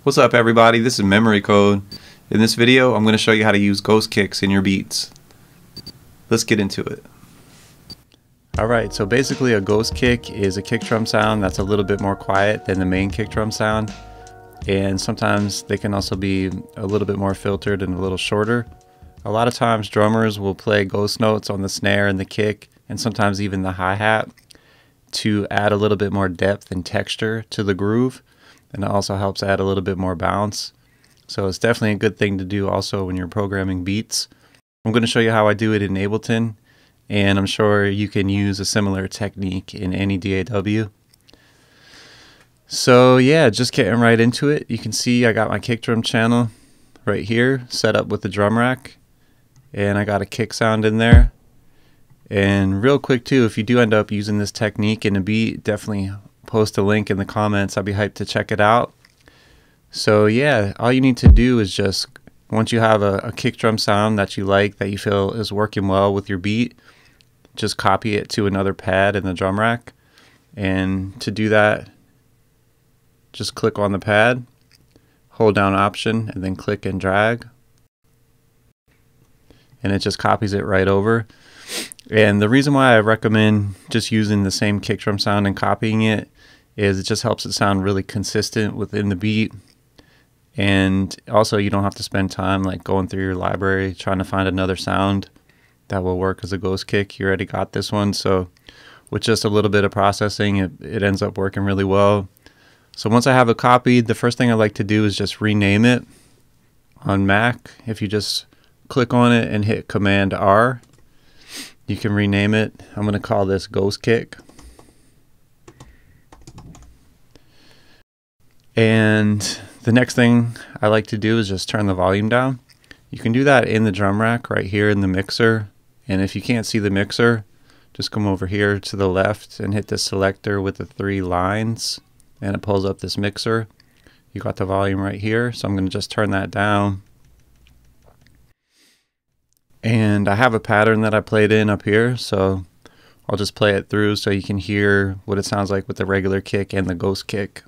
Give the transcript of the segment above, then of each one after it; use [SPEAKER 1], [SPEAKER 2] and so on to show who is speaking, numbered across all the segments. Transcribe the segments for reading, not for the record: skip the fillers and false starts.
[SPEAKER 1] What's up everybody, this is Memory Code. In this video I'm going to show you how to use ghost kicks in your beats. Let's get into it. Alright, so basically a ghost kick is a kick drum sound that's a little bit more quiet than the main kick drum sound, and sometimes they can also be a little bit more filtered and a little shorter. A lot of times drummers will play ghost notes on the snare and the kick, and sometimes even the hi-hat, to add a little bit more depth and texture to the groove. And it also helps add a little bit more bounce. So it's definitely a good thing to do also when you're programming beats. I'm going to show you how I do it in Ableton, and I'm sure you can use a similar technique in any DAW. So yeah, just getting right into it. You can see I got my kick drum channel right here set up with the drum rack, and I got a kick sound in there. And real quick too, if you do end up using this technique in a beat, definitely post a link in the comments. I'd be hyped to check it out. So yeah, all you need to do is just, once you have a kick drum sound that you like, that you feel is working well with your beat, just copy it to another pad in the drum rack. And to do that, just click on the pad, hold down Option, and then click and drag. And it just copies it right over. And the reason why I recommend just using the same kick drum sound and copying it is it just helps it sound really consistent within the beat. And also you don't have to spend time like going through your library trying to find another sound that will work as a ghost kick. You already got this one, so with just a little bit of processing it ends up working really well. So once I have it copied, the first thing I like to do is just rename it. On Mac, if you just click on it and hit Command R, you can rename it. I'm going to call this Ghost Kick. And the next thing I like to do is just turn the volume down. You can do that in the drum rack right here in the mixer. And if you can't see the mixer, just come over here to the left and hit the selector with the 3 lines, and it pulls up this mixer. You got the volume right here, so I'm going to just turn that down. And I have a pattern that I played in up here, so I'll just play it through so you can hear what it sounds like with the regular kick and the ghost kick.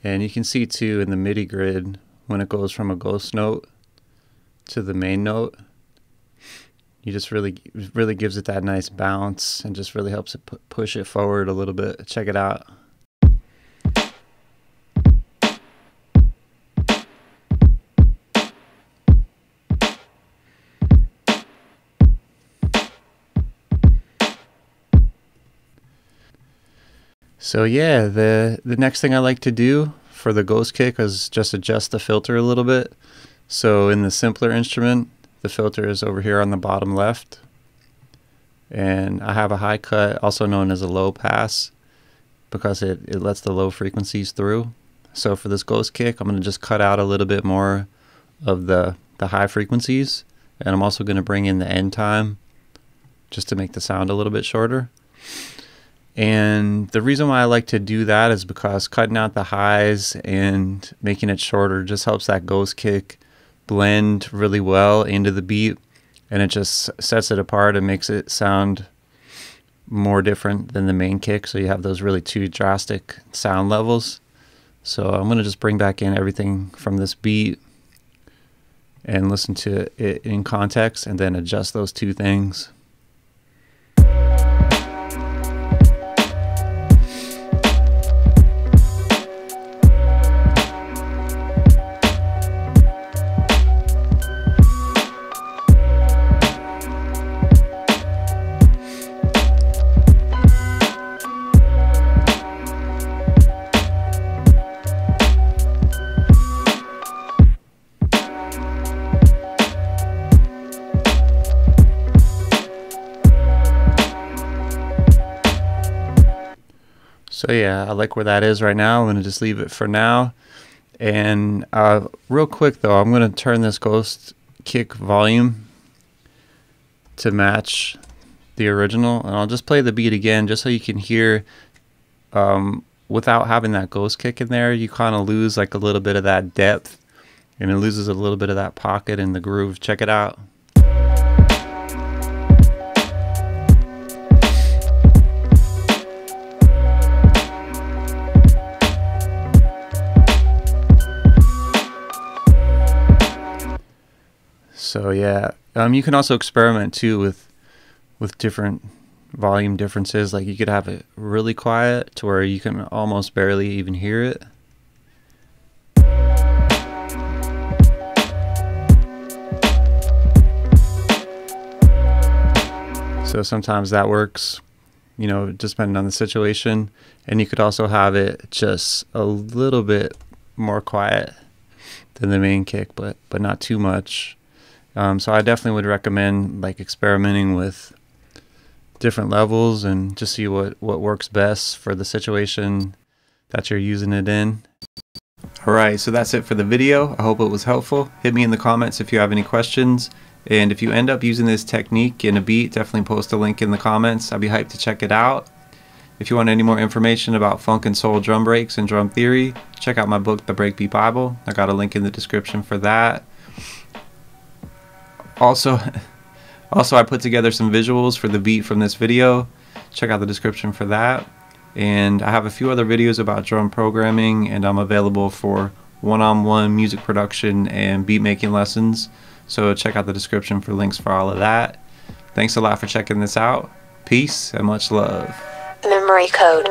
[SPEAKER 1] And you can see too in the MIDI grid when it goes from a ghost note to the main note, you just really gives it that nice bounce and just really helps it push it forward a little bit. Check it out. So yeah, the next thing I like to do for the ghost kick is just adjust the filter a little bit. So in the simpler instrument, the filter is over here on the bottom left. And I have a high cut, also known as a low pass, because it lets the low frequencies through. So for this ghost kick, I'm going to just cut out a little bit more of the high frequencies. And I'm also going to bring in the end time just to make the sound a little bit shorter. And the reason why I like to do that is because cutting out the highs and making it shorter just helps that ghost kick blend really well into the beat, and it just sets it apart and makes it sound more different than the main kick, so you have those really 2 drastic sound levels. So I'm going to just bring back in everything from this beat and listen to it in context, and then adjust those 2 things. So yeah, I like where that is right now. I'm going to just leave it for now. And real quick though, I'm going to turn this ghost kick volume to match the original, and I'll just play the beat again just so you can hear without having that ghost kick in there, you kind of lose like a little bit of that depth and it loses a little bit of that pocket in the groove. Check it out. So yeah, you can also experiment too with different volume differences. Like you could have it really quiet to where you can almost barely even hear it. So sometimes that works, you know, just depending on the situation. And you could also have it just a little bit more quiet than the main kick, but not too much. So I definitely would recommend like experimenting with different levels and just see what works best for the situation that you're using it in. Alright, so that's it for the video. I hope it was helpful. Hit me in the comments if you have any questions. And if you end up using this technique in a beat, definitely post a link in the comments. I'd be hyped to check it out. If you want any more information about funk and soul drum breaks and drum theory, check out my book, The Breakbeat Bible. I got a link in the description for that. Also, I put together some visuals for the beat from this video. Check out the description for that. And I have a few other videos about drum programming, and I'm available for one-on-one music production and beat making lessons. So check out the description for links for all of that. Thanks a lot for checking this out. Peace and much love.
[SPEAKER 2] Memory code.